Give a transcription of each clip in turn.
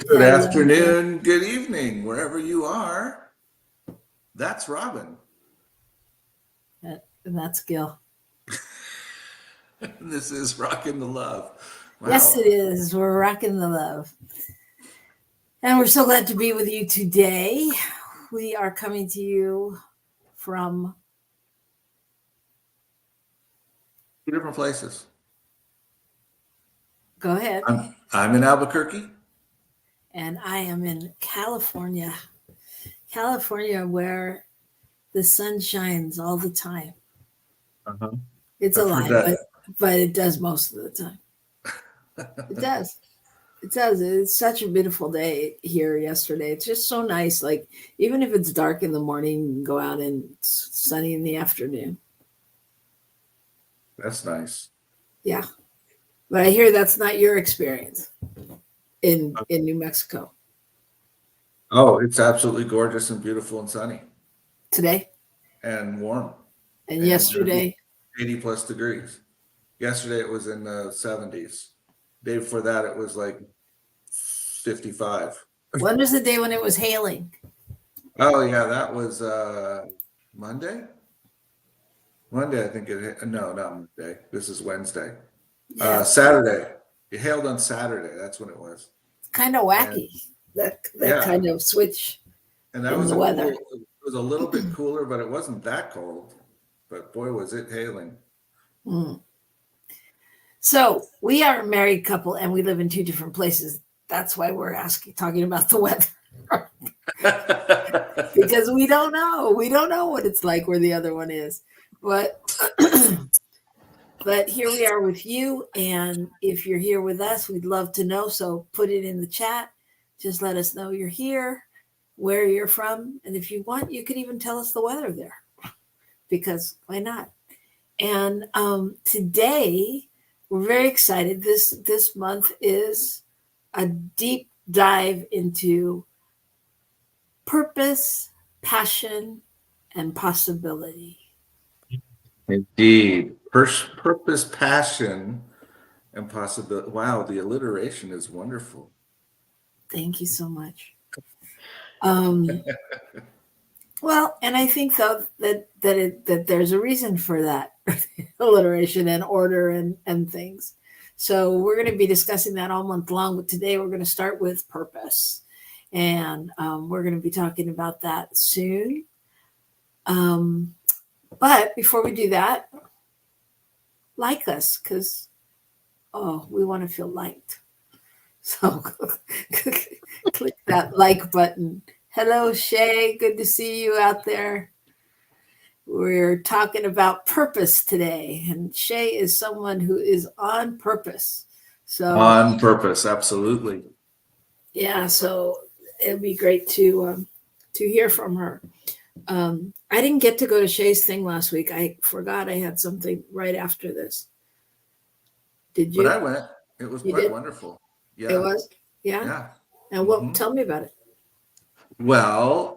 Good afternoon, good evening, wherever you are. That's Robyn. And that's Gil. This is Rockin the Love. Wow. Yes, it is. We're rocking the love. And we're so glad to be with you today. We are coming to you from two different places. Go ahead. I'm in Albuquerque. And I am in California. California, where the sun shines all the time. Uh-huh. It's a lie, but it does most of the time. It does. It does. It's such a beautiful day here yesterday. It's just so nice. Like, even if it's dark in the morning, you can go out and it's sunny in the afternoon. That's nice. Yeah. But I hear that's not your experience in New Mexico. Oh, it's absolutely gorgeous and beautiful and sunny. Today? And warm. And yesterday? 80 plus degrees. Yesterday it was in the 70s. Day before that it was like 55. When was the day when it was hailing? Oh yeah, that was Monday. Monday, I think no, not Monday. This is Wednesday. Yeah. Saturday. It hailed on Saturday. That's when it was. It's kind of wacky. And that kind of switch. And that was the weather. It was a little bit cooler, but it wasn't that cold. But boy, was it hailing. Mm. So we are a married couple and we live in two different places. That's why we're talking about the weather. Because we don't know. We don't know what it's like where the other one is. But but here we are with you. And if you're here with us, we'd love to know. So put it in the chat. Just let us know you're here, where you're from. And if you want, you could even tell us the weather there. Because why not? And today, we're very excited. This month is a deep dive into purpose, passion, and possibility. Indeed. Purpose, passion, and possibility. Wow, the alliteration is wonderful. Thank you so much. Well, and I think though that there's a reason for that alliteration and order and things. So we're going to be discussing that all month long. But today we're going to start with purpose, and we're going to be talking about that soon. But before we do that, like us, because we want to feel liked. So click that like button. Hello, Shay. Good to see you out there. We're talking about purpose today, and Shay is someone who is on purpose. So on purpose, absolutely. Yeah, so it'd be great to hear from her. I didn't get to go to Shay's thing last week. I forgot I had something right after this. Did you? But I went. It was quite wonderful. Yeah. It was? Yeah? Yeah. And what? Tell me about it. Well,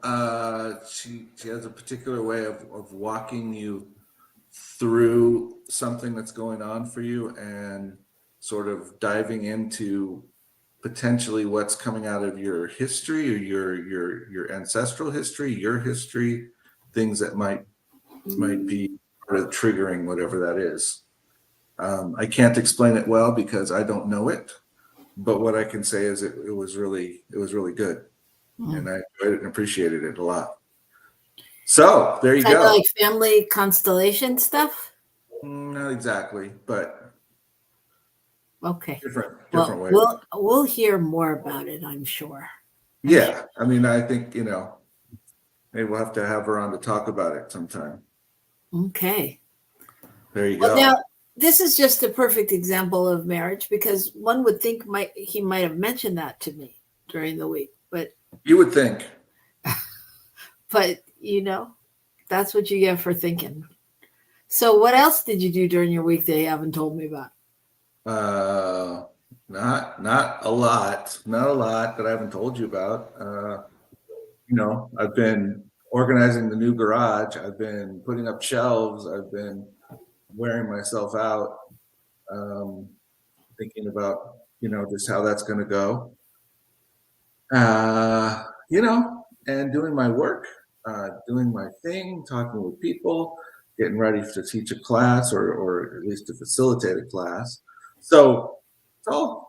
she has a particular way of walking you through something that's going on for you and sort of diving into potentially what's coming out of your history or your ancestral history, your history, things that might be part of triggering whatever that is. I can't explain it well because I don't know it, but what I can say is it was really good. And I enjoyed it and appreciated it a lot. So there you go. Like family constellation stuff? Not exactly, but okay. Different way. We'll hear more about it, I'm sure. Yeah, I mean, I think maybe we'll have to have her on to talk about it sometime. Okay. There you go. Now, this is just a perfect example of marriage because one would think he might have mentioned that to me during the week, but you would think. But, that's what you get for thinking. So what else did you do during your week that you haven't told me about? Not a lot that I haven't told you about. I've been organizing the new garage. I've been putting up shelves. I've been wearing myself out, thinking about, just how that's going to go. You know, and doing my work, doing my thing, talking with people, getting ready to teach a class or at least to facilitate a class. So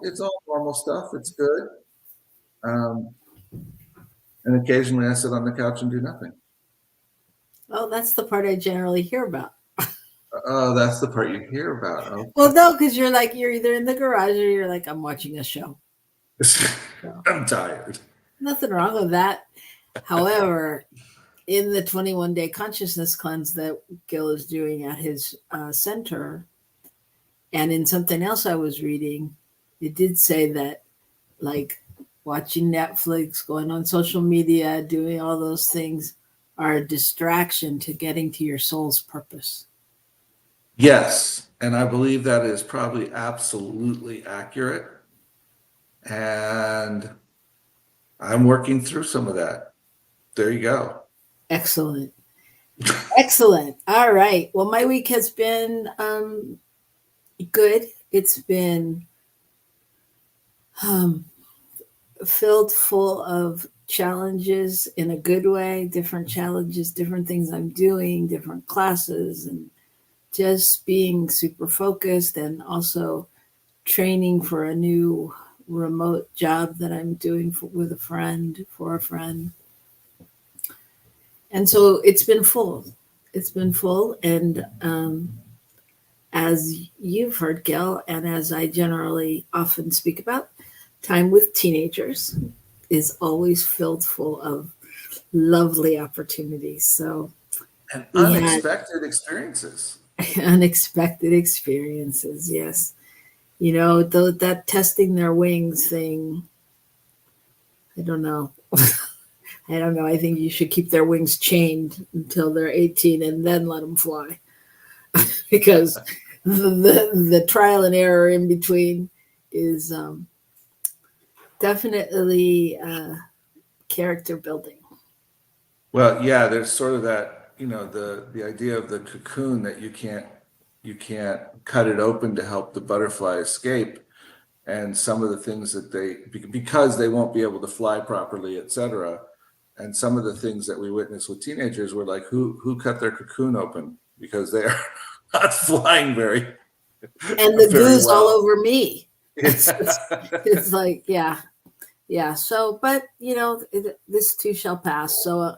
it's all normal stuff. It's good. Um, and occasionally I sit on the couch and do nothing. Oh, that's the part I generally hear about. Oh, that's the part you hear about. Well, no, because you're either in the garage or you're like, I'm watching a show. Okay. So I'm tired. nothing wrong with that. However, in the 21-day consciousness cleanse that Gil is doing at his center, and in something else I was reading, it did say that, like, watching Netflix, going on social media, doing all those things are a distraction to getting to your soul's purpose. Yes, and I believe that is probably absolutely accurate. And I'm working through some of that. There you go. Excellent. Excellent. All right. Well, my week has been good. It's been um, filled full of challenges in a good way, different challenges, different things I'm doing, different classes, and just being super focused, and also training for a new remote job that I'm doing with a friend, for a friend. And so it's been full. It's been full. And as you've heard, Gil, and as I generally often speak about, time with teenagers is always filled full of lovely opportunities. So And we had unexpected experiences. unexpected experiences. Yes. You know, that testing their wings thing, I don't know. I don't know. I think you should keep their wings chained until they're 18 and then let them fly because the trial and error in between is definitely character building. Well, yeah, there's sort of that, the idea of the cocoon that you can't cut it open to help the butterfly escape. And some of the things that because they won't be able to fly properly, et cetera. And some of the things that we witness with teenagers were like, who cut their cocoon open because they are not flying very, And the very goo's all well. over me. It's, it's, Yeah. it's like, yeah, yeah. So, but this too shall pass. So,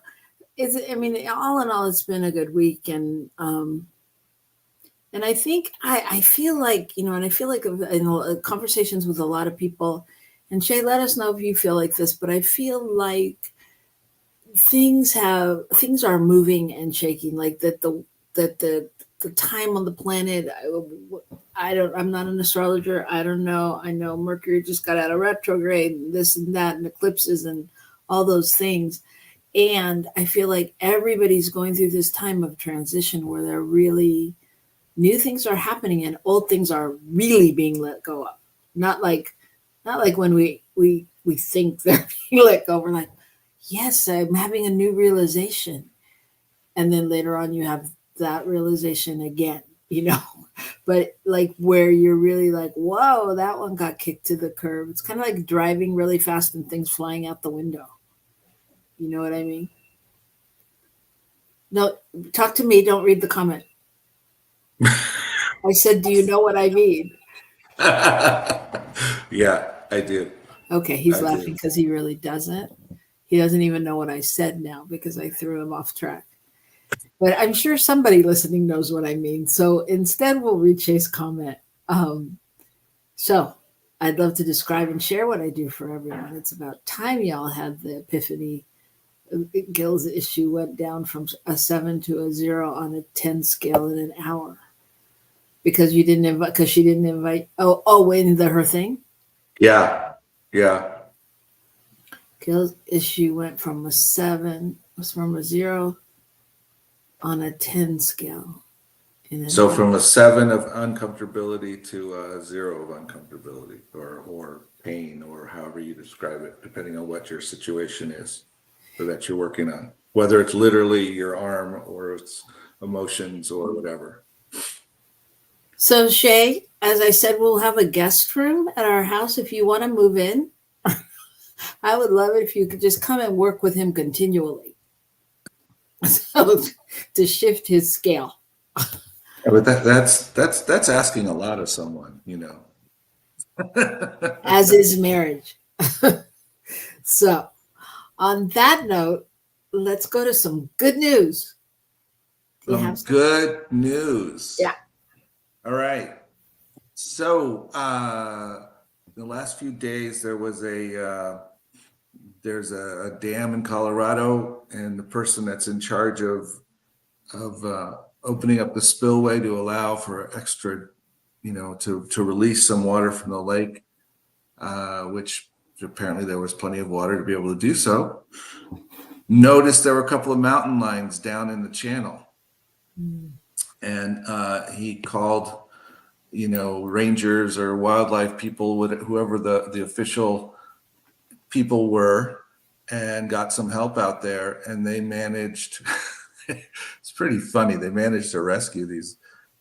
I mean, all in all, it's been a good week, and I think I feel like and I feel like in conversations with a lot of people, and Shay, let us know if you feel like this, but I feel like things are moving and shaking, like the time on the planet. I'm not an astrologer. I don't know. I know Mercury just got out of retrograde, and this and that, and eclipses and all those things. And I feel like everybody's going through this time of transition where they're really new things are happening and old things are really being let go of. Not like when we think they're being let go. We're like, yes, I'm having a new realization. And then later on you have that realization again. But like where you're really like, whoa, that one got kicked to the curb. It's kind of like driving really fast and things flying out the window. You know what I mean? No, talk to me. Don't read the comment. I said, do you know what I mean? Yeah, I do. Okay, he's I do. laughing because he really doesn't. He doesn't even know what I said now because I threw him off track. But I'm sure somebody listening knows what I mean. So instead, we'll read Shay's comment. So I'd love to describe and share what I do for everyone. It's about time y'all had the epiphany. Gil's issue went down from a 7 to a 0 on a 10 scale in an hour because she didn't invite. In her thing. Yeah. Yeah. Gil's issue went from a 0 on a 10 scale. So from a 7 of uncomfortability to a 0 of uncomfortability or pain, or however you describe it, depending on what your situation is or that you're working on, whether it's literally your arm or it's emotions or whatever. So Shay, as I said, we'll have a guest room at our house if you want to move in. I would love it if you could just come and work with him continually. So to shift his scale. Yeah, but that's asking a lot of someone, you know. As is marriage. So on that note, let's go to some good news. Do you have Some some? good news. Yeah. All right. So, the last few days there was there's a dam in Colorado, and the person that's in charge of opening up the spillway to allow for extra, you know, to release some water from the lake, which apparently there was plenty of water to be able to do so. Noticed there were a couple of mountain lions down in the channel, and he called, you know, rangers or wildlife people, whoever the official people were, and got some help out there, and they managed. It's pretty funny. They managed to rescue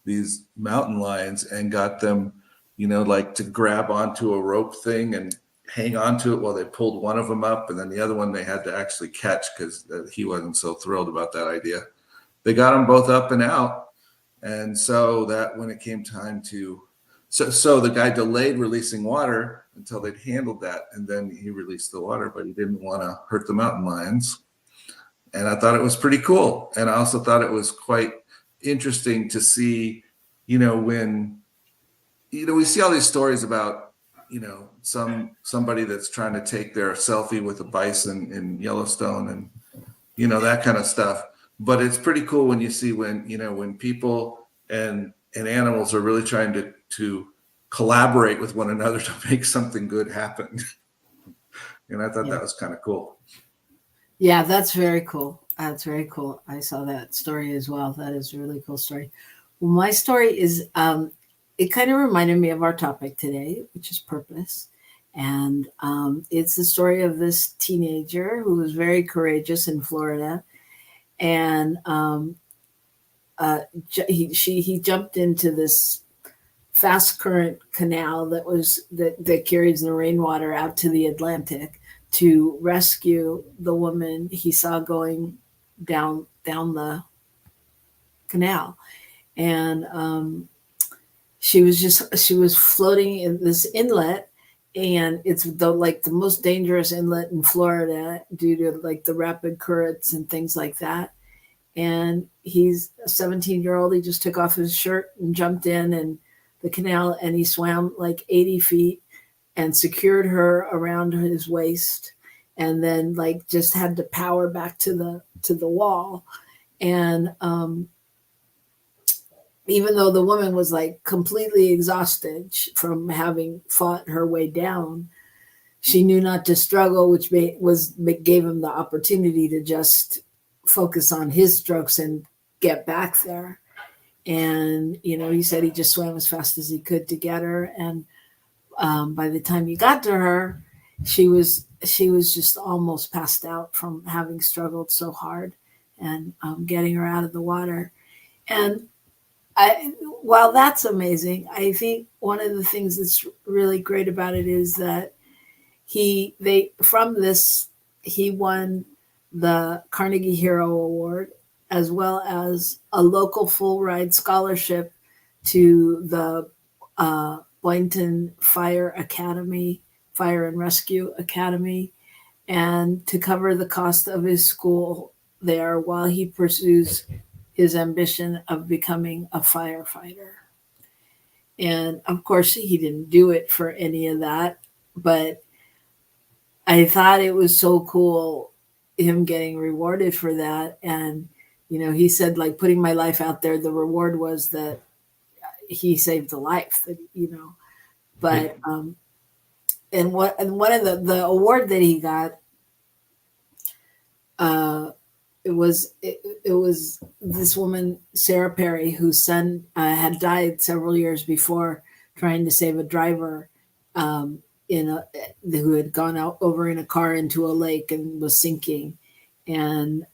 these mountain lions and got them, you know, like to grab onto a rope thing and hang onto it while they pulled one of them up, and then the other one they had to actually catch because he wasn't so thrilled about that idea. They got them both up and out, and so that when it came time to, so the guy delayed releasing water until they'd handled that, and then he released the water, but he didn't want to hurt the mountain lions. And I thought it was pretty cool. And I also thought it was quite interesting to see, you know, when, you know, we see all these stories about, you know, somebody that's trying to take their selfie with a bison in Yellowstone and, you know, that kind of stuff. But it's pretty cool when you see when, you know, when people and animals are really trying to collaborate with one another to make something good happen. And I thought that was kind of cool. Yeah, that's very cool. That's very cool. I saw that story as well. That is a really cool story. Well, my story is, it kind of reminded me of our topic today, which is purpose. And it's the story of this teenager who was very courageous in Florida. And he jumped into this fast current canal that carries the rainwater out to the Atlantic to rescue the woman he saw going down the canal. And she was floating in this inlet, and it's the most dangerous inlet in Florida due to like the rapid currents and things like that. And he's a 17-year-old. He just took off his shirt and jumped in the canal, and he swam like 80 feet and secured her around his waist, and then like just had to power back to the wall. And even though the woman was like completely exhausted from having fought her way down, she knew not to struggle, which gave him the opportunity to just focus on his strokes and get back there. And you know, he said he just swam as fast as he could to get her, and by the time he got to her, she was just almost passed out from having struggled so hard, and getting her out of the water. And while that's amazing, I think one of the things that's really great about it is that he won the Carnegie Hero Award, as well as a local full ride scholarship to the Boynton Fire and Rescue Academy, and to cover the cost of his school there while he pursues his ambition of becoming a firefighter. And of course, he didn't do it for any of that, but I thought it was so cool, him getting rewarded for that. And, you know, he said, like, putting my life out there, the reward was that he saved a life, that, you know, but, and one of the award that he got, it was this woman, Sarah Perry, whose son had died several years before trying to save a driver who had gone out over in a car into a lake and was sinking, and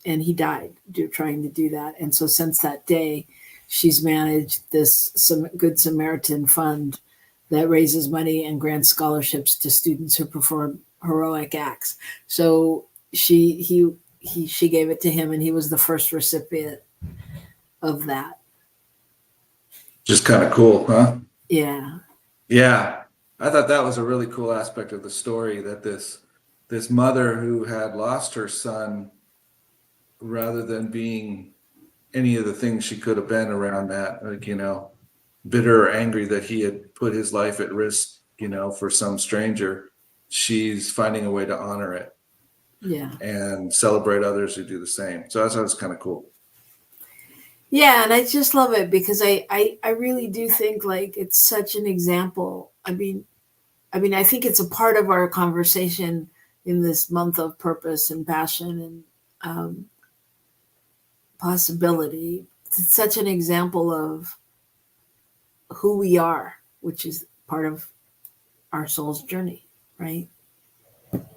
he died trying to do that. And so since that day, she's managed this Good Samaritan fund that raises money and grants scholarships to students who perform heroic acts. So she gave it to him, and he was the first recipient of that. Just kind of cool, huh? Yeah. Yeah. I thought that was a really cool aspect of the story, that this mother who had lost her son, rather than being any of the things she could have been around that, like, bitter or angry that he had put his life at risk, for some stranger, she's finding a way to honor it. Yeah. And celebrate others who do the same. So that was kind of cool. Yeah, and I just love it because I really do think like it's such an example. I mean, I think it's a part of our conversation in this month of purpose and passion and possibility. It's such an example of who we are, which is part of our soul's journey, right?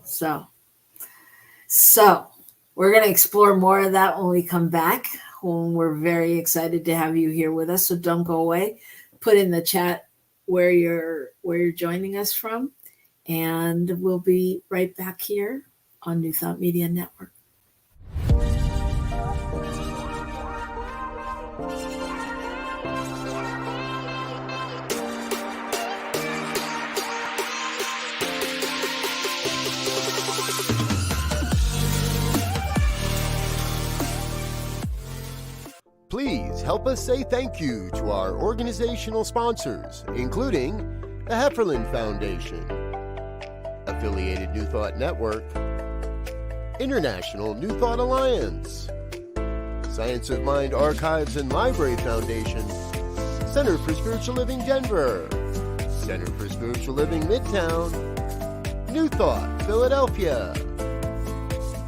So we're going to explore more of that when we come back, when we're very excited to have you here with us. So don't go away. Put in the chat where you're joining us from, and we'll be right back here on New Thought Media Network. Please help us say thank you to our organizational sponsors, including the Hefferland Foundation, Affiliated New Thought Network, International New Thought Alliance, Science of Mind Archives and Library Foundation, Center for Spiritual Living Denver, Center for Spiritual Living Midtown, New Thought Philadelphia,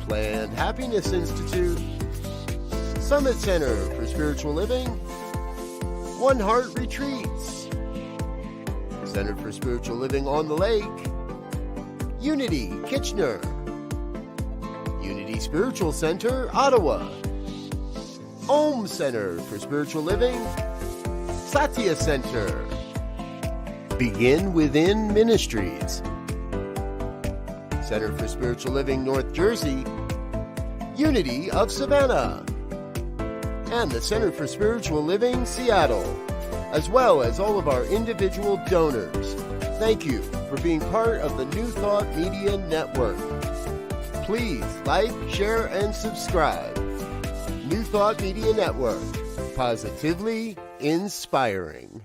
Planned Happiness Institute, Summit Center for Spiritual Living, One Heart Retreats, Center for Spiritual Living on the Lake, Unity Kitchener, Unity Spiritual Center, Ottawa, Om Center for Spiritual Living, Satya Center, Begin Within Ministries, Center for Spiritual Living North Jersey, Unity of Savannah, and the Center for Spiritual Living Seattle, as well as all of our individual donors. Thank you for being part of the New Thought Media Network. Please like, share, and subscribe. New Thought Media Network, positively inspiring.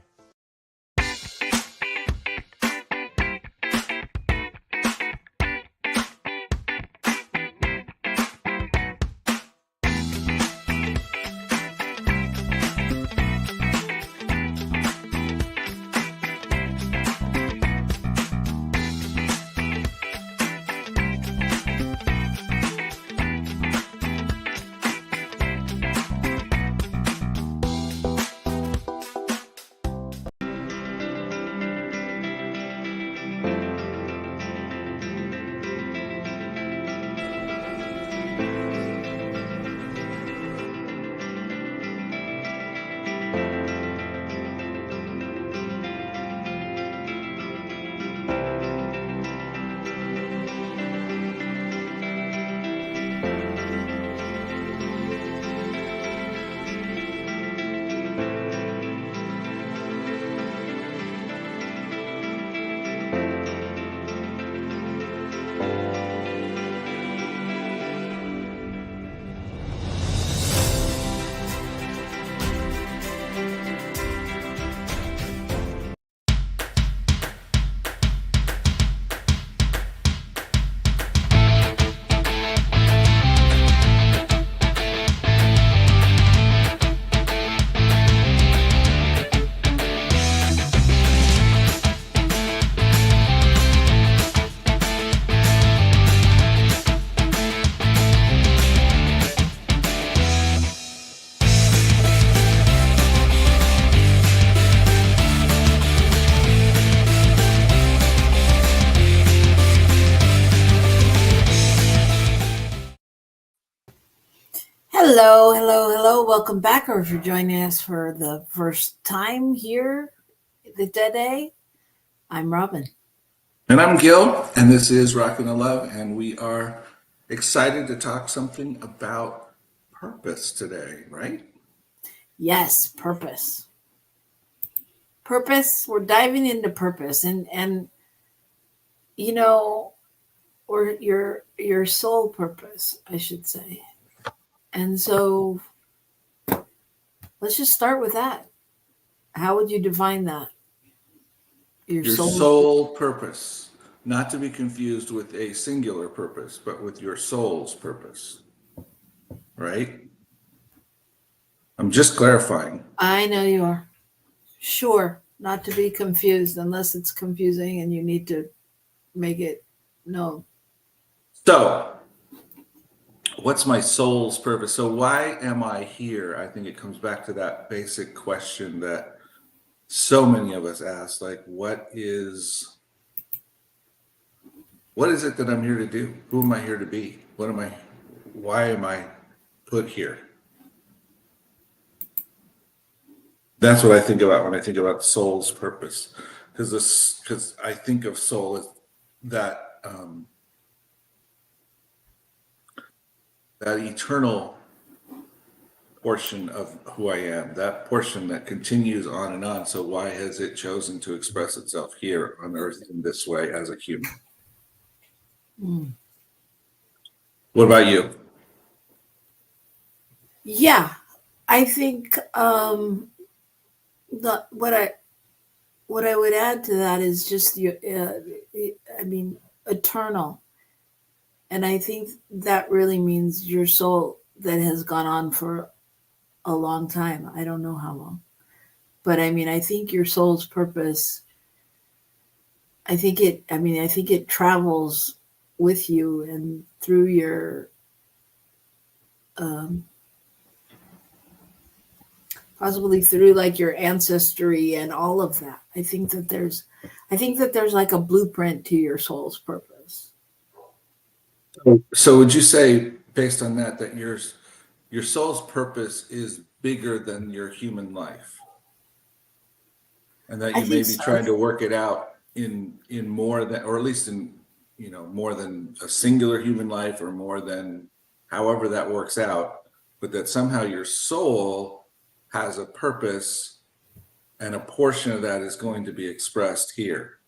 Hello. Welcome back, or if you're joining us for the first time here today, I'm Robyn. And I'm Gil, and this is Rockin the Love, and we are excited to talk something about purpose today, right? Yes, purpose. Purpose. We're diving into purpose, and you know, or your soul purpose, I should say. And so let's just start with that. How would you define that? Your Your soul. soul purpose, not to be confused with a singular purpose, but with your soul's purpose, right? I'm just clarifying. I know you are. Sure, not to be confused unless it's confusing and you need to make it known. So, what's my soul's purpose? So, why am I here? I think it comes back to that basic question that so many of us ask, like, what is it that I'm here to do? Who am I here to be? Why am I put here? That's what I think about when I think about soul's purpose. Because I think of soul as that that eternal portion of who I am, that portion that continues on and on. So why has it chosen to express itself here on earth in this way as a human? Mm. What about you? Yeah, I think what I would add to that is just I mean, eternal, and I think that really means your soul that has gone on for a long time. I don't know how long, but I mean, I think your soul's purpose. I think it. I mean, I think it travels with you and through your um, possibly through like your ancestry and all of that. I think that there's like a blueprint to your soul's purpose. So would you say, based on that, that your soul's purpose is bigger than your human life, and that I you may think be so. trying to work it out in more than, or at least in, more than a singular human life, or more than however that works out, but that somehow your soul has a purpose, and a portion of that is going to be expressed here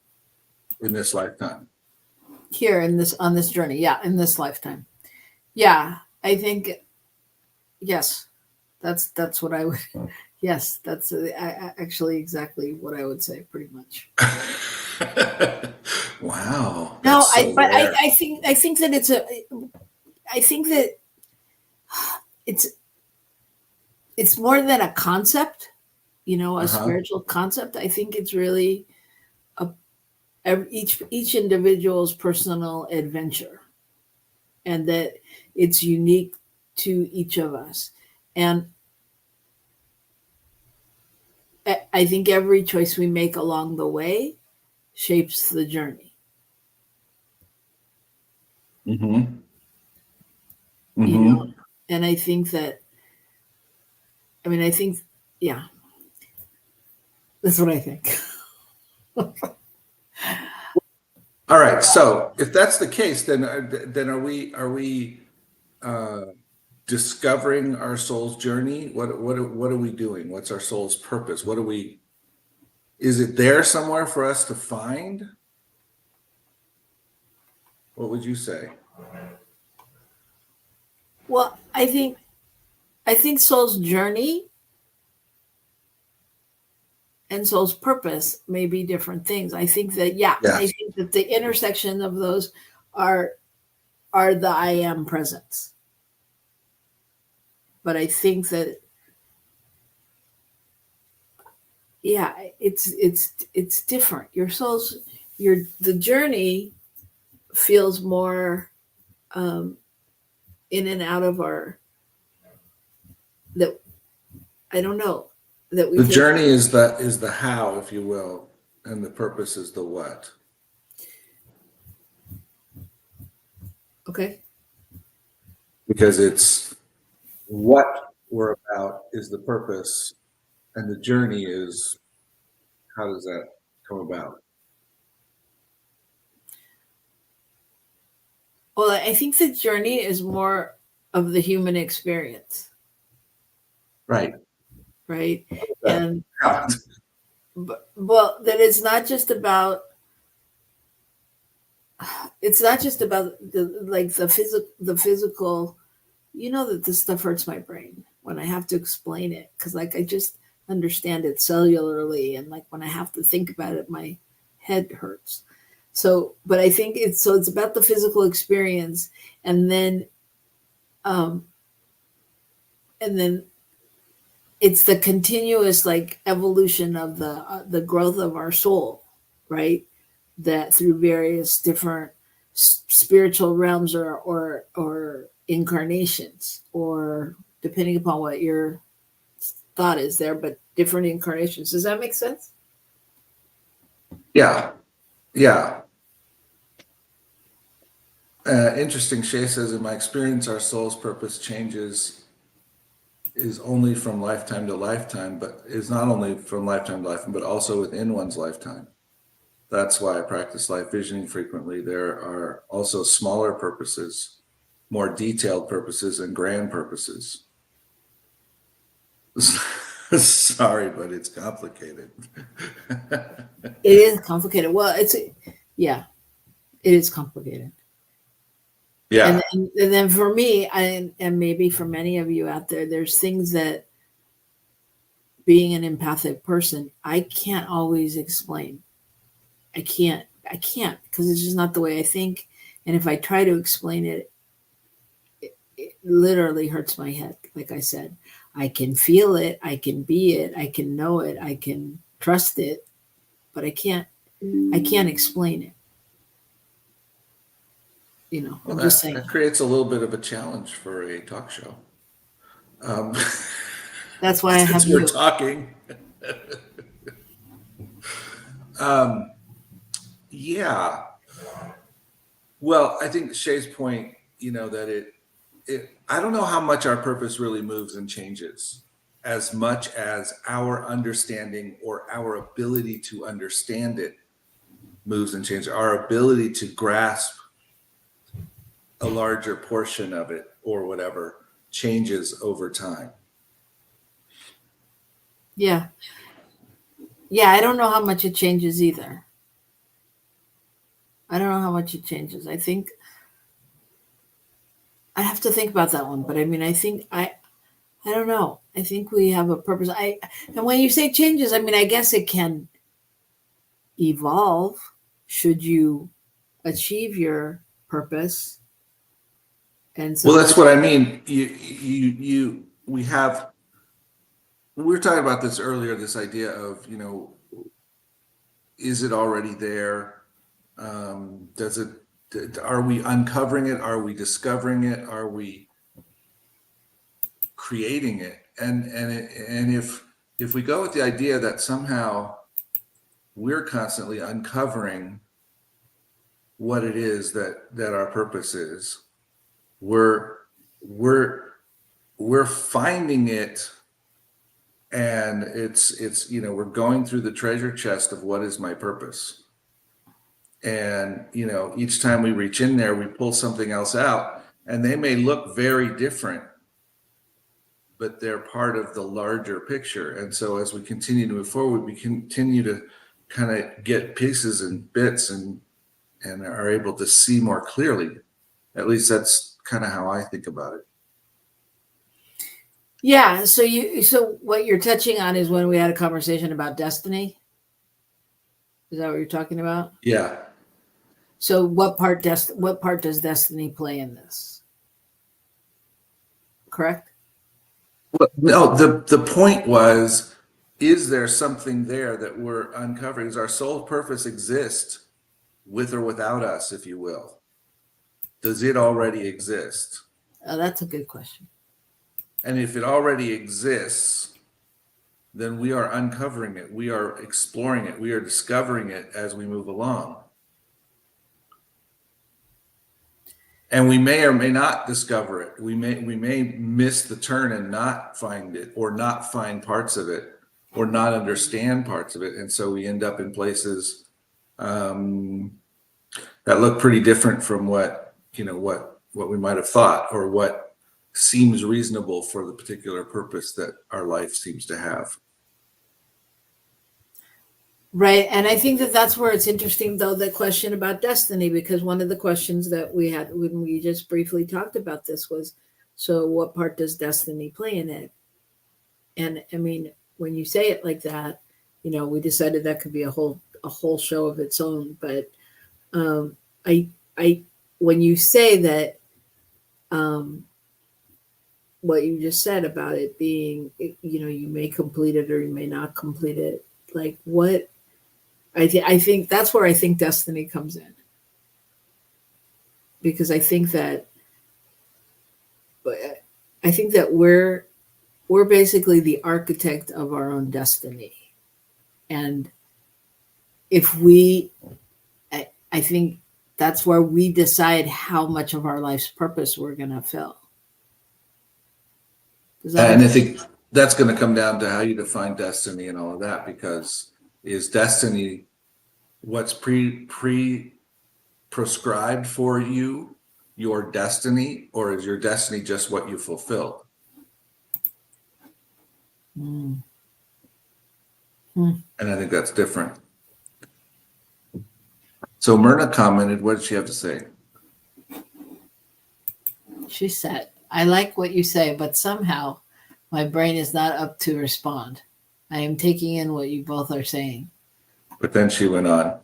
in this lifetime. Here in this on this journey, yeah, in this lifetime. Yeah, I think yes. That's what I would. Yes, that's actually exactly what I would say, pretty much. Wow, No, that's so rare. I think that I think that it's it's more than a concept, a Uh-huh. spiritual concept. I think it's really each individual's personal adventure, and that it's unique to each of us. And I think every choice we make along the way shapes the journey. Mm-hmm. You know, Mm-hmm. and I think that I think yeah, that's what I think. All right. So if that's the case, then are we uh, discovering our soul's journey? What are we doing? What's our soul's purpose? What are we? Is it there somewhere for us to find? What would you say? Well, I think soul's journey and soul's purpose may be different things. I think that I Yes. think that the intersection of those are are the I am presence. But I think that it's different. Your soul's the journey feels more um, in and out of our that I don't know that we The take. journey is the how, if you will, and the purpose is the what. Okay. Because it's what we're about is the purpose, and the journey is how does that come about? Well, I think the journey is more of the human experience, Right. right? Yeah. And well, that it's not just about the physical. You know that this stuff hurts my brain when I have to explain it, because like I just understand it cellularly, and like when I have to think about it, my head hurts. So, but I think it's about the physical experience, and then um and then it's the continuous like evolution of the growth of our soul, right? That through various different spiritual realms or incarnations, or depending upon what your thought is there, but different incarnations. Does that make sense? Yeah. Yeah. Interesting. Shay says, in my experience, our soul's purpose changes is only from lifetime to lifetime, but is not only from lifetime to lifetime, but also within one's lifetime. That's why I practice life visioning frequently. There are also smaller purposes, more detailed purposes, and grand purposes. Sorry, but it's complicated. It is complicated. Well, yeah, it is complicated. Yeah. And then for me, and maybe for many of you out there, there's things that being an empathic person, I can't always explain. I can't because it's just not the way I think. And if I try to explain it, it literally hurts my head. Like I said, I can feel it, I can be it, I can know it, I can trust it, but I can't explain it. You know, Well, I'm just saying. that creates a little bit of a challenge for a talk show. That's why I have Since we're you. talking. Yeah. Well, I think Shay's point, that I don't know how much our purpose really moves and changes, as much as our understanding or our ability to understand it moves and changes. Our ability to grasp a larger portion of it or whatever changes over time. Yeah. Yeah, I don't know how much it changes either. I don't know how much it changes. I think I have to think about that one, but I mean, I don't know. I think we have a purpose. And when you say changes, I mean, I guess it can evolve should you achieve your purpose. And so, Well, that's what I mean. We were talking about this earlier, this idea of, is it already there? Are we uncovering it? Are we discovering it? Are we creating it? And if we go with the idea that somehow we're constantly uncovering what it is that our purpose is, we're finding it, and it's we're going through the treasure chest of what is my purpose. And each time we reach in there, we pull something else out, and they may look very different, but they're part of the larger picture. And so as we continue to move forward, we continue to kind of get pieces and bits and are able to see more clearly. At least that's kind of how I think about it. yeah. So what you're touching on is when we had a conversation about destiny. Is that what you're talking about? Yeah. So what part does destiny play in this? Correct? Well, no, the point was, is there something there that we're uncovering? Does our soul purpose exist with or without us, if you will? Does it already exist? Oh, that's a good question. And if it already exists, then we are uncovering it. We are exploring it. We are discovering it as we move along. And we may or may not discover it. We may miss the turn and not find it, or not find parts of it, or not understand parts of it. And so we end up in places that look pretty different from what what we might have thought, or what seems reasonable for the particular purpose that our life seems to have. Right. And I think that that's where it's interesting, though, the question about destiny, because one of the questions that we had when we just briefly talked about this was, so what part does destiny play in it? And I mean, when you say it like that, we decided that could be a whole show of its own. But I when you say that, what you just said about it being, you may complete it or you may not complete it. Like what I think that's where I think destiny comes in, because I think that we're basically the architect of our own destiny, and if I think that's where we decide how much of our life's purpose we're going to fill. And I think that's going to come down to how you define destiny and all of that, because is destiny what's prescribed for you, your destiny, or is your destiny just what you fulfill? And I think that's different. So Myrna commented, what did she have to say? She said, I like what you say, but somehow my brain is not up to respond. I am taking in what you both are saying. But then she went on.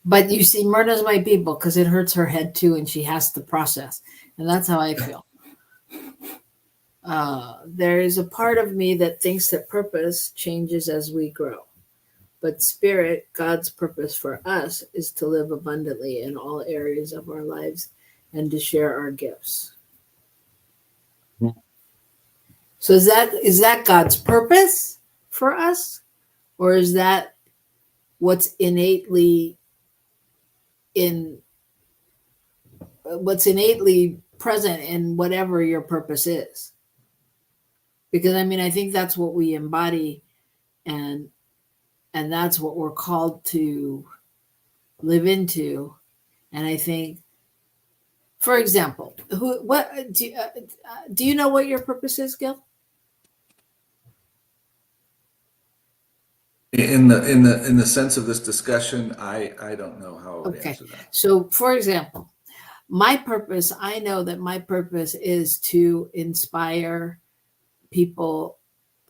But you see, Myrna's my people, because it hurts her head too, and she has to process. And that's how I feel. There is a part of me that thinks that purpose changes as we grow. But spirit, God's purpose for us, is to live abundantly in all areas of our lives and to share our gifts. So is that God's purpose for us? Or is that what's innately present in whatever your purpose is? Because I think that's what we embody, and that's what we're called to live into. And I think, for example, do you know what your purpose is, Gil? In the sense of this discussion, I don't know how I would answer that. So, for example, my purpose, I know that my purpose is to inspire people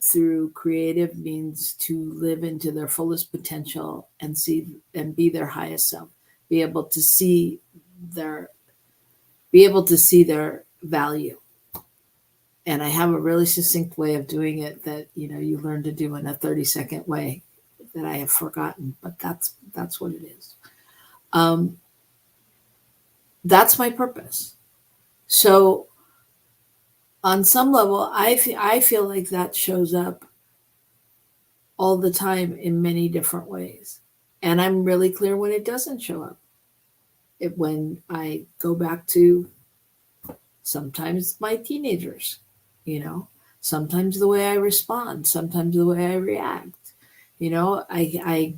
through creative means to live into their fullest potential and be their highest self, be able to see their value. And I have a really succinct way of doing it that you learn to do in a 30-second way that I have forgotten, but that's what it is. That's my purpose. So on some level, I feel like that shows up all the time in many different ways. And I'm really clear when it doesn't show up. When I go back to sometimes my teenagers, sometimes the way I respond, sometimes the way I react. I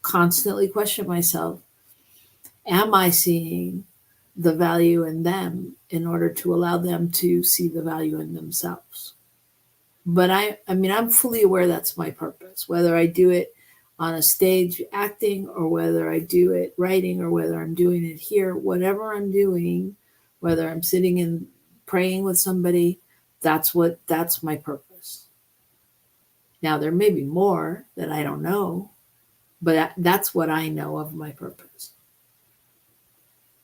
constantly question myself, am I seeing the value in them in order to allow them to see the value in themselves? But I'm fully aware that's my purpose, whether I do it on a stage acting or whether I do it writing or whether I'm doing it here, whatever I'm doing, whether I'm sitting and praying with somebody, that's my purpose. Now, there may be more that I don't know, but that's what I know of my purpose.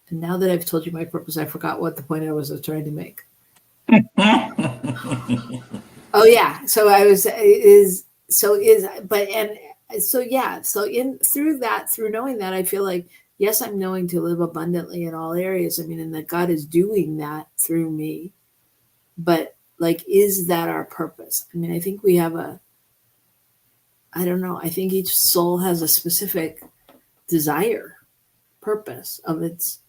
And now that I've told you my purpose, I forgot what the point I was trying to make. Oh yeah. So through knowing that, I feel like, yes, I'm knowing to live abundantly in all areas. And that God is doing that through me. But is that our purpose? I think we have I don't know. I think each soul has a specific desire, purpose of its,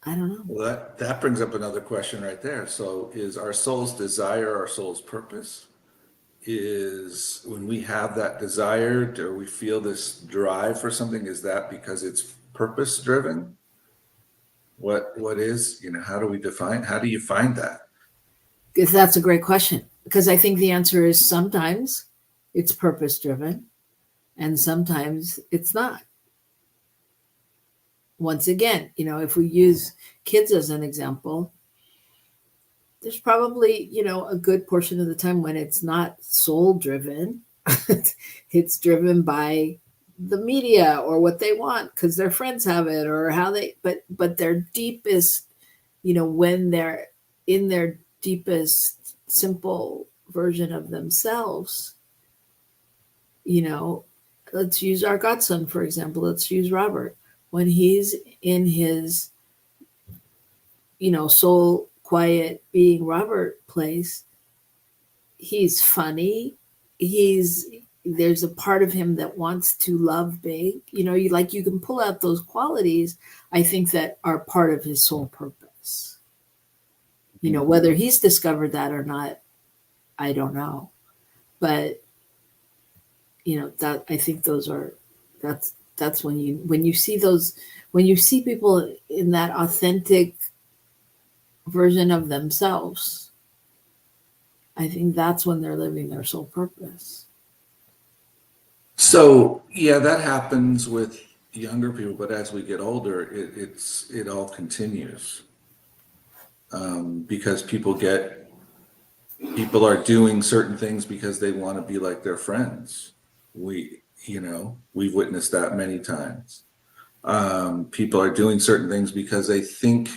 I don't know. Well, that brings up another question right there. So is our soul's desire our soul's purpose? Is when we have that desire, or we feel this drive for something, is that because it's purpose driven? What is, how do you find that? Because that's a great question. Because I think the answer is sometimes it's purpose driven and sometimes it's not. Once again, if we use kids as an example, there's probably, a good portion of the time when it's not soul driven. It's driven by the media or what they want because their friends have it or how they, but their deepest, when they're in their deepest simple version of themselves, let's use our godson, for example. Let's use Robert. When he's in his, soul, quiet, being Robert place, he's funny. There's a part of him that wants to love big. You can pull out those qualities, I think, that are part of his soul purpose. Whether he's discovered that or not, I don't know. But, that I think that's when you see people in that authentic version of themselves, I think that's when they're living their soul purpose. So yeah, that happens with younger people, but as we get older, it all continues, because people are doing certain things because they want to be like their friends. We've witnessed that many times. People are doing certain things because they think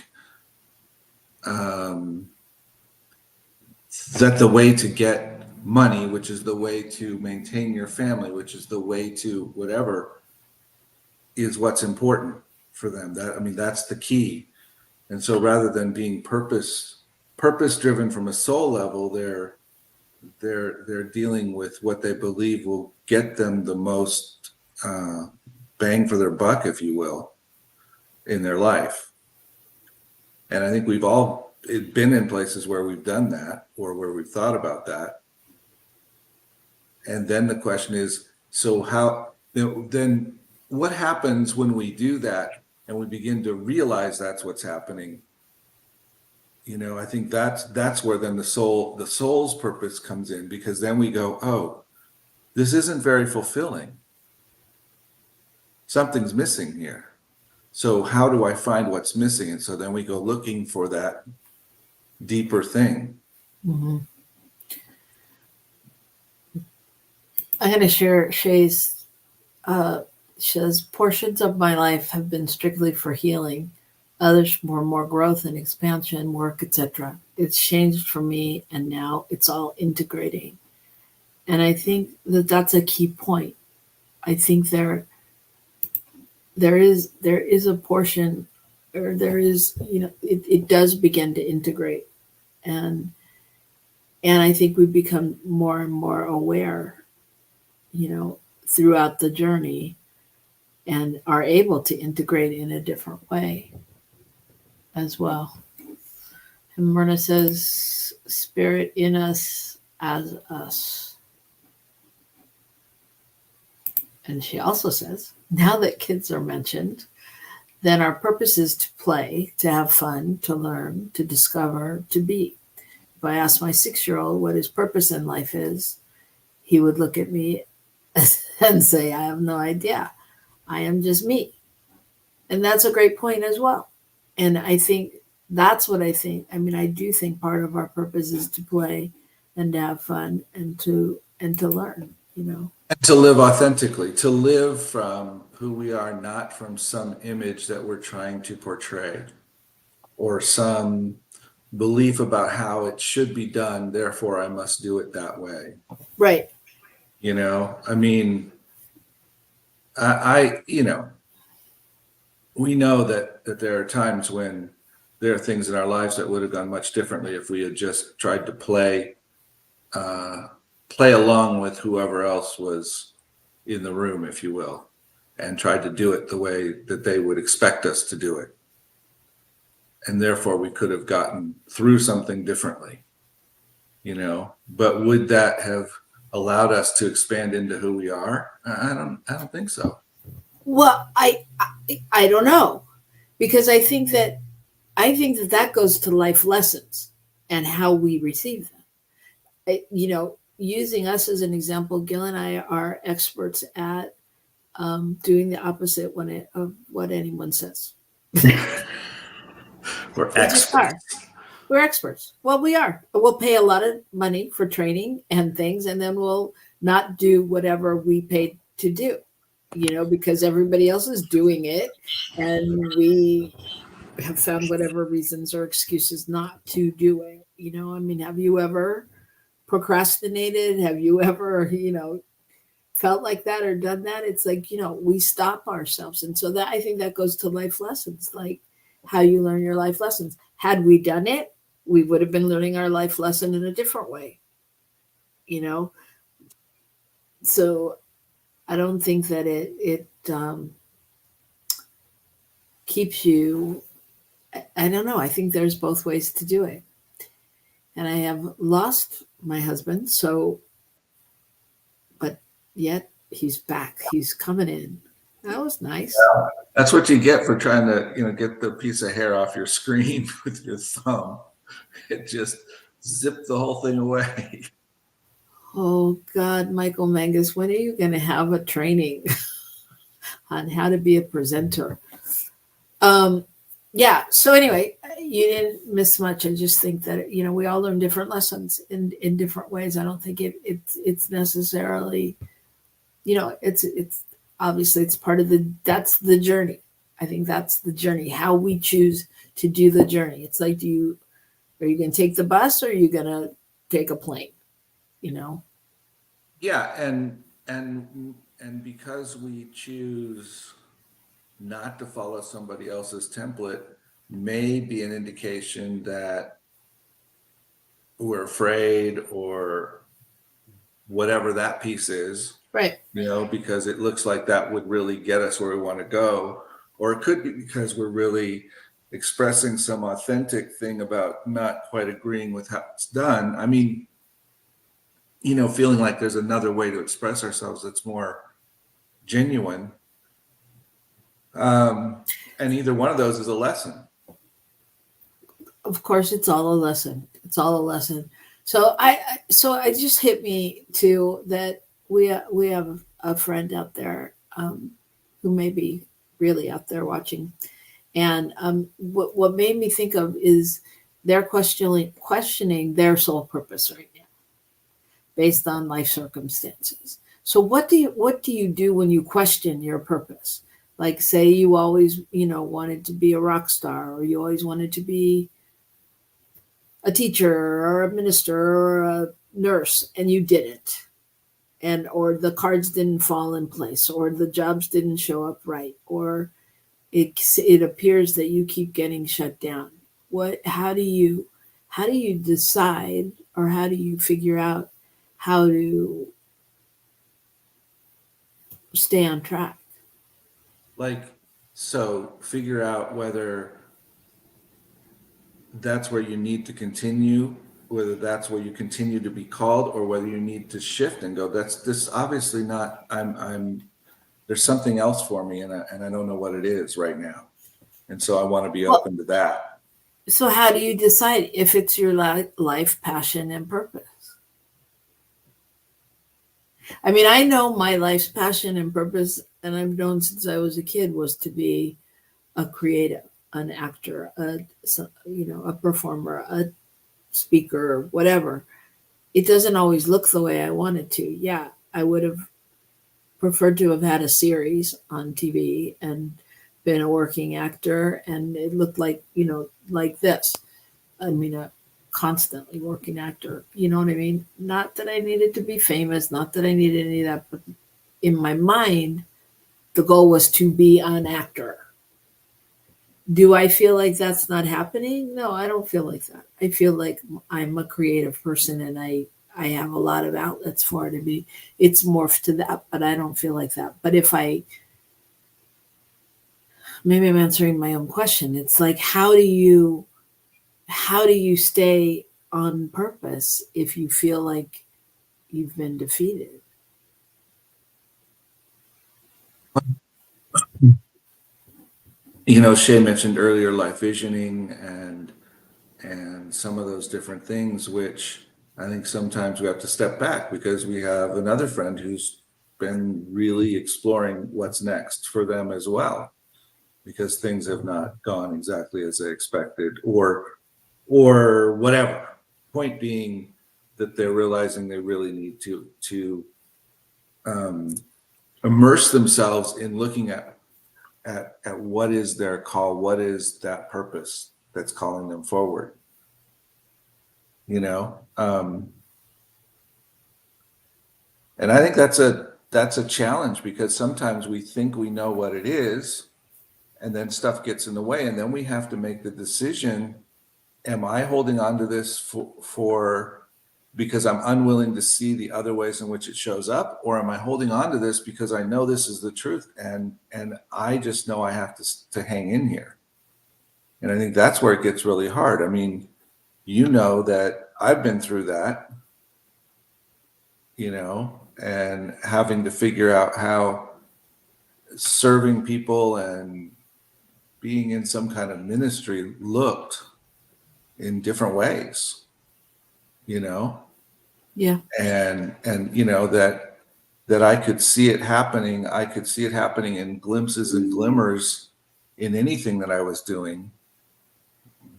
that the way to get money, which is the way to maintain your family, which is the way to whatever, is what's important for them. That's the key. And so rather than being purpose driven from a soul level, they're dealing with what they believe will get them the most bang for their buck, if you will, in their life. And I think we've all been in places where we've done that or where we've thought about that. And then the question is, so then what happens when we do that and we begin to realize that's what's happening? I think that's where then the soul's purpose comes in, because then we go, oh, this isn't very fulfilling. Something's missing here. So how do I find what's missing? And so then we go looking for that deeper thing. Mm-hmm. I'm going to share Shay's. She says, portions of my life have been strictly for healing. Others for more growth and expansion, work, etc. It's changed for me, and now it's all integrating. And I think that's a key point. I think there is a portion, or there is, it does begin to integrate, and I think we become more and more aware, throughout the journey, and are able to integrate in a different way as well. And Myrna says, spirit in us as us. And she also says, now that kids are mentioned, then our purpose is to play, to have fun, to learn, to discover, to be. If I asked my 6-year-old what his purpose in life is, he would look at me and say, I have no idea. I am just me. And that's a great point as well. And I think that's what I think. I do think part of our purpose is to play and to have fun and to learn, And to live authentically, to live from who we are, not from some image that we're trying to portray or some belief about how it should be done, therefore I must do it that way. Right. We know that there are times when there are things in our lives that would have gone much differently if we had just tried to play along with whoever else was in the room, if you will, and tried to do it the way that they would expect us to do it. And therefore we could have gotten through something differently, but would that have allowed us to expand into who we are? I don't think so. Well, I don't know, because I think that I think that that goes to life lessons and how we receive them. You know, using us as an example, Gil and I are experts at doing the opposite of what anyone says. We're We just experts. are. We're experts. Well, we are. We'll pay a lot of money for training and things, and then we'll not do whatever we paid to do, you know, because everybody else is doing it. And we have found whatever reasons or excuses not to do it. You know, I mean, have you ever procrastinated? Have you ever, you know, felt like that or done that? It's like, you know, we stop ourselves. And so that, I think that goes to life lessons, like how you learn your life lessons. Had we done it, we would have been learning our life lesson in a different way, you know? So I don't think that it keeps you, I don't know. I think there's both ways to do it. And I have lost my husband. So, but yet he's back. He's coming in. That was nice. That's what you get for trying to, you know, get the piece of hair off your screen with your thumb. It just zipped the whole thing away. Oh God, Michael Mangus, when are you going to have a training on how to be a presenter? Yeah. So anyway, you didn't miss much. I just think that, you know, we all learn different lessons in different ways. I don't think it's necessarily, you know, it's obviously it's part of that's the journey. I think that's the journey, how we choose to do the journey. It's like, are you going to take the bus or are you going to take a plane? You know? Yeah. And because we choose not to follow somebody else's template may be an indication that we're afraid or whatever that piece is, right? You know, because it looks like that would really get us where we want to go. Or it could be because we're really expressing some authentic thing about not quite agreeing with how it's done. I mean, you know, feeling like there's another way to express ourselves that's more genuine. And either one of those is a lesson. Of course, it's all a lesson. It's all a lesson. So I just hit me too that we have a friend out there who may be really out there watching, and what made me think of is they're questioning their soul purpose right now, based on life circumstances. So what do you do when you question your purpose? Like, say you always, you know, wanted to be a rock star, or you always wanted to be a teacher or a minister or a nurse, and you didn't, and or the cards didn't fall in place, or the jobs didn't show up right, or it appears that you keep getting shut down. How do you decide, or how do you figure out how to stay on track? Like, so figure out whether that's where you need to continue, whether that's where you continue to be called, or whether you need to shift and go, that's this obviously not, I'm there's something else for me, and I don't know what it is right now. And so I want to be open to that. So how do you decide if it's your life, passion, and purpose? I mean, I know my life's passion and purpose, and I've known since I was a kid, was to be a creative, an actor, a performer, a speaker, whatever. It doesn't always look the way I wanted to. Yeah, I would have preferred to have had a series on TV and been a working actor, and it looked like, you know, like this. I mean, a constantly working actor, you know what I mean? Not that I needed to be famous, not that I needed any of that, but in my mind, the goal was to be an actor. Do I feel like that's not happening? No, I don't feel like that. I feel like I'm a creative person, and I have a lot of outlets for it to be. It's morphed to that, but I don't feel like that. But maybe I'm answering my own question. It's like, how do you stay on purpose if you feel like you've been defeated? Shay mentioned earlier life visioning and some of those different things, which I think sometimes we have to step back because we have another friend who's been really exploring what's next for them as well, because things have not gone exactly as they expected, or whatever. Point being that they're realizing they really need to immerse themselves in looking at what is their call, what is that purpose that's calling them forward. And I think that's a challenge, because sometimes we think we know what it is, and then stuff gets in the way, and then we have to make the decision: am I holding on to this for because I'm unwilling to see the other ways in which it shows up, or am I holding on to this because I know this is the truth, and I just know I have to hang in here? And I think that's where it gets really hard. I mean, that I've been through that, and having to figure out how serving people and being in some kind of ministry looked in different ways, Yeah. and that I could see it happening. I could see it happening in glimpses and glimmers in anything that I was doing.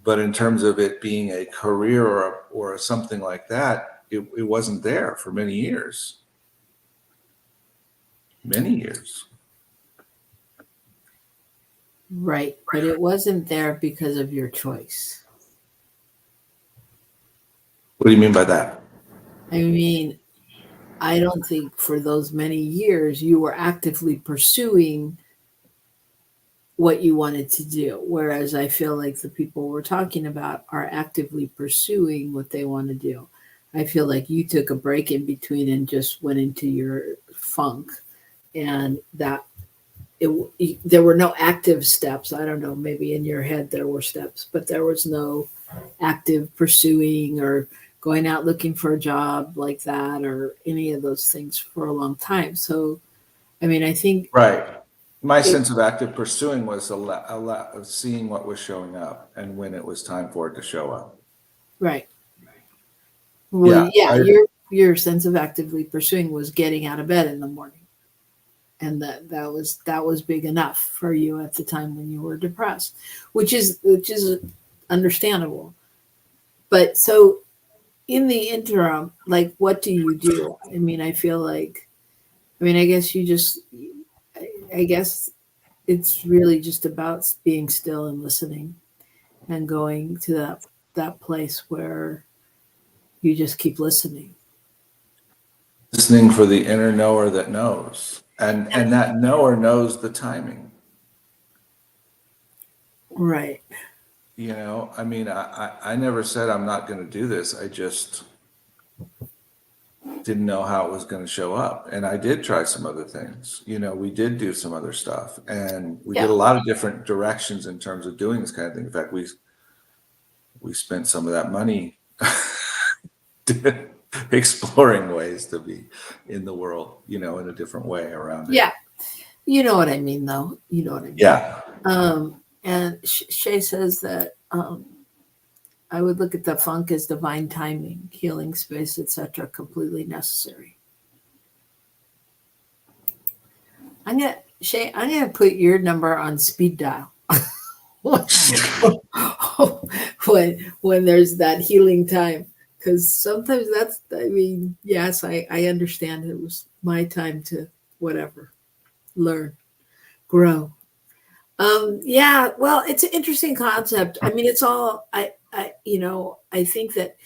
But in terms of it being a career or something like that, it wasn't there for many years. Many years. Right. But it wasn't there because of your choice. What do you mean by that? I mean, I don't think for those many years you were actively pursuing what you wanted to do. Whereas I feel like the people we're talking about are actively pursuing what they want to do. I feel like you took a break in between and just went into your funk, and that there were no active steps. I don't know, maybe in your head there were steps, but there was no active pursuing or going out looking for a job like that or any of those things for a long time. So, I mean, I think Right. My sense of active pursuing was a lot of seeing what was showing up and when it was time for it to show up. right. Well, Yeah, your sense of actively pursuing was getting out of bed in the morning, and that was big enough for you at the time when you were depressed, which is understandable. But so in the interim, like, what do you do? I mean, I feel like, I guess you just, I guess it's really just about being still and listening and going to that place where you just keep listening. listening for the inner knower that knows, and that knower knows the timing. Right. I mean, I never said I'm not going to do this. I just didn't know how it was going to show up, and I did try some other things. We did do some other stuff, and we did a lot of different directions in terms of doing this kind of thing. In fact, we spent some of that money exploring ways to be in the world, in a different way around it. Yeah. You know what I mean, though. You know what I mean. Yeah. And Shay says that I would look at the funk as divine timing, healing space, etc., completely necessary. Shay, I'm gonna put your number on speed dial when there's that healing time, because sometimes that's. I mean, yes, I understand it was my time to whatever, learn, grow. Yeah, well, it's an interesting concept. I mean, it's all I think that,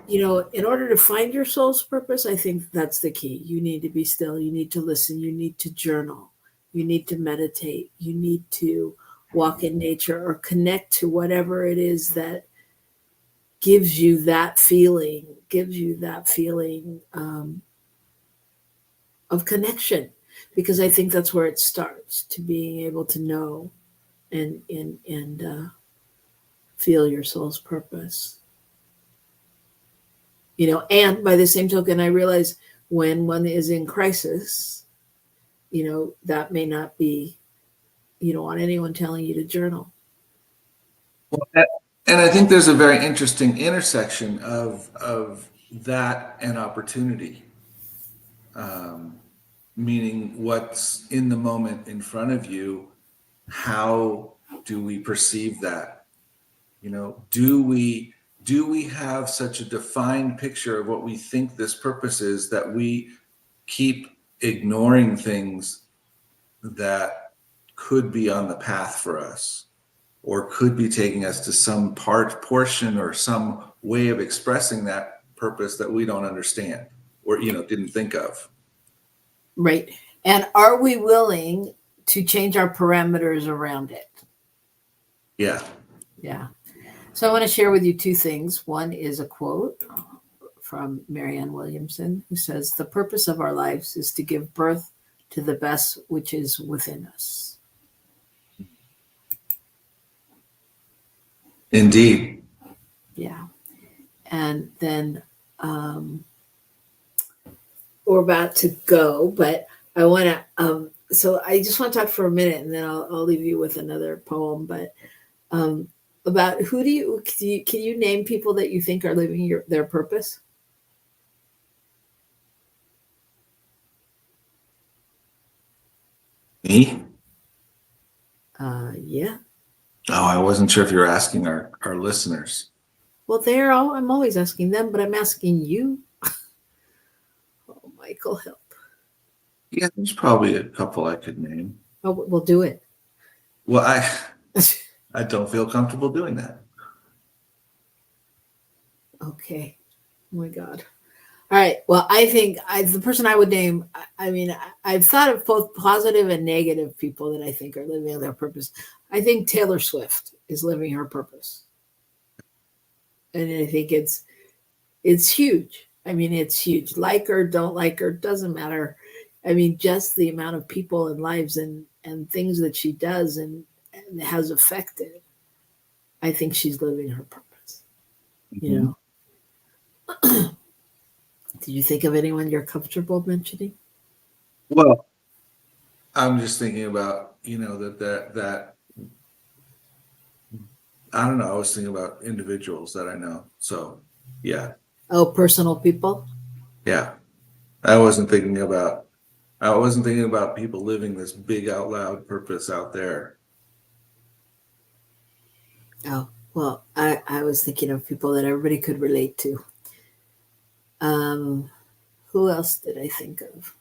in order to find your soul's purpose, I think that's the key. You need to be still, you need to listen, you need to journal, you need to meditate, you need to walk in nature or connect to whatever it is that gives you that feeling, of connection. Because I think that's where it starts, to being able to know and feel your soul's purpose. And by the same token, I realize when one is in crisis, that may not be You don't want anyone telling you to journal. And I think there's a very interesting intersection of that and opportunity. Meaning what's in the moment in front of you, how do we perceive that? You know, do we have such a defined picture of what we think this purpose is that we keep ignoring things that could be on the path for us, or could be taking us to some portion or some way of expressing that purpose that we don't understand or, you know, didn't think of. Right. And are we willing to change our parameters around it? Yeah. Yeah. So I want to share with you two things. One is a quote from Marianne Williamson, who says, "The purpose of our lives is to give birth to the best which is within us." Indeed. Yeah. And then we're about to go, but I want to, so I just want to talk for a minute, and then I'll leave you with another poem, but about can you name people that you think are living their purpose? Me? Yeah. Oh, I wasn't sure if you were asking our listeners. Well, I'm always asking them, but I'm asking you. Oh, Michael, help. Yeah, there's probably a couple I could name. Oh, we'll do it. Well, I don't feel comfortable doing that. Okay. Oh my God. All right. Well, I think the person I would name, I mean, I've thought of both positive and negative people that I think are living their purpose. I think Taylor Swift is living her purpose. And I think it's huge. I mean, it's huge. Like her, don't like her, doesn't matter. I mean, just the amount of people and lives and things that she does and has affected. I think she's living her purpose. Mm-hmm. You know. Did you think of anyone you're comfortable mentioning? Well, I'm just thinking about, you know, that I don't know. I was thinking about individuals that I know. So, yeah. Oh, personal people? Yeah. I wasn't thinking about people living this big out loud purpose out there. Oh, well, I was thinking of people that everybody could relate to. Who else did I think of?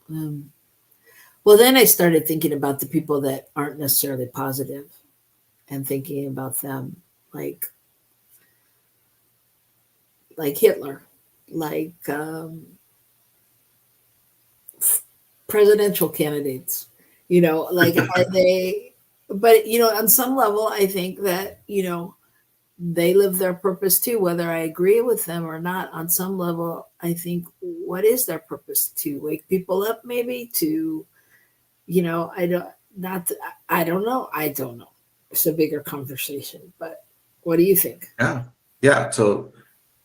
Well, then I started thinking about the people that aren't necessarily positive and thinking about them like Hitler, like presidential candidates, you know, like are they, but, you know, on some level, I think that, you know, they live their purpose too, whether I agree with them or not. On some level, I think, what is their purpose? To wake people up, maybe to, you know, I don't know. It's a bigger conversation, but what do you think? Yeah. So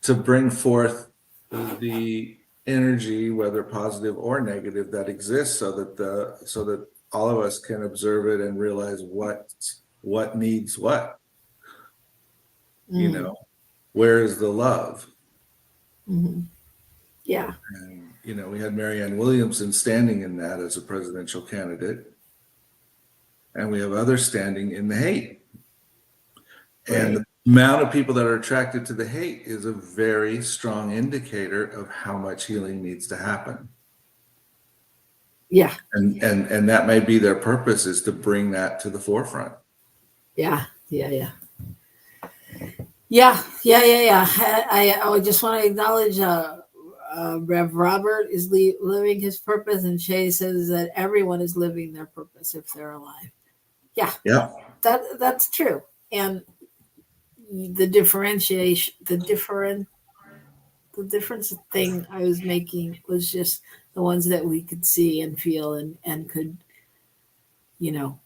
to bring forth the energy, whether positive or negative, that exists, so that all of us can observe it and realize what needs what. You know, where is the love? Mm-hmm. Yeah. And, you know, we had Marianne Williamson standing in that as a presidential candidate, and we have others standing in the hate. Right. And the amount of people that are attracted to the hate is a very strong indicator of how much healing needs to happen. Yeah. And that may be their purpose, is to bring that to the forefront. Yeah. I just want to acknowledge Rev Robert is living his purpose, and Shay says that everyone is living their purpose if they're alive. Yeah. That's true. And the differentiation, the difference thing I was making was just the ones that we could see and feel and could, you know,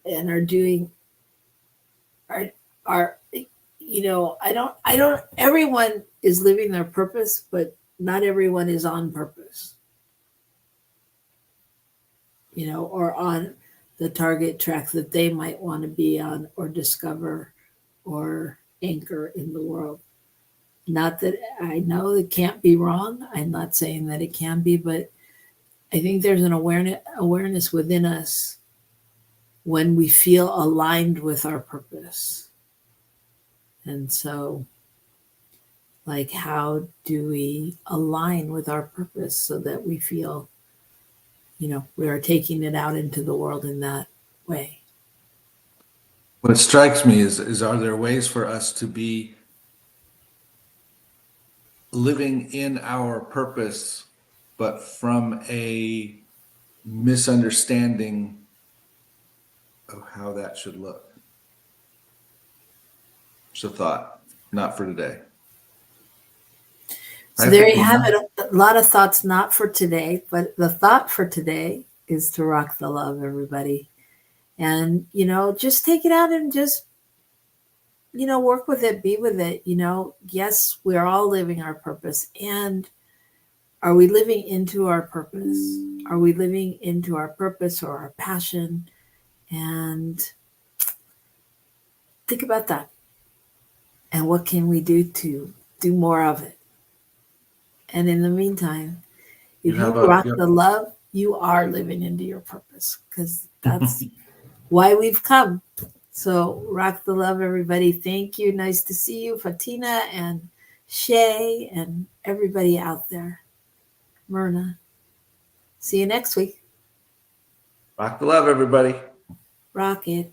and are doing are you know, I don't everyone is living their purpose, but not everyone is on purpose. You know, or on the target track that they might want to be on or discover or anchor in the world. Not that I know it can't be wrong. I'm not saying that it can be, but I think there's an awareness within us when we feel aligned with our purpose. And so, like, how do we align with our purpose so that we feel, we are taking it out into the world in that way? What strikes me is are there ways for us to be living in our purpose, but from a misunderstanding of how that should look? It's a thought, not for today. So there you have it. A lot of thoughts not for today, but the thought for today is to rock the love, everybody. And, just take it out and just, work with it, be with it. Yes, we're all living our purpose. And are we living into our purpose? Are we living into our purpose or our passion? And think about that. And what can we do to do more of it? And in the meantime, if you rock the love, you are living into your purpose, because that's why we've come. So rock the love, everybody. Thank you. Nice to see you, Fatina and Shay and everybody out there. Myrna. See you next week. Rock the love, everybody. Rock it.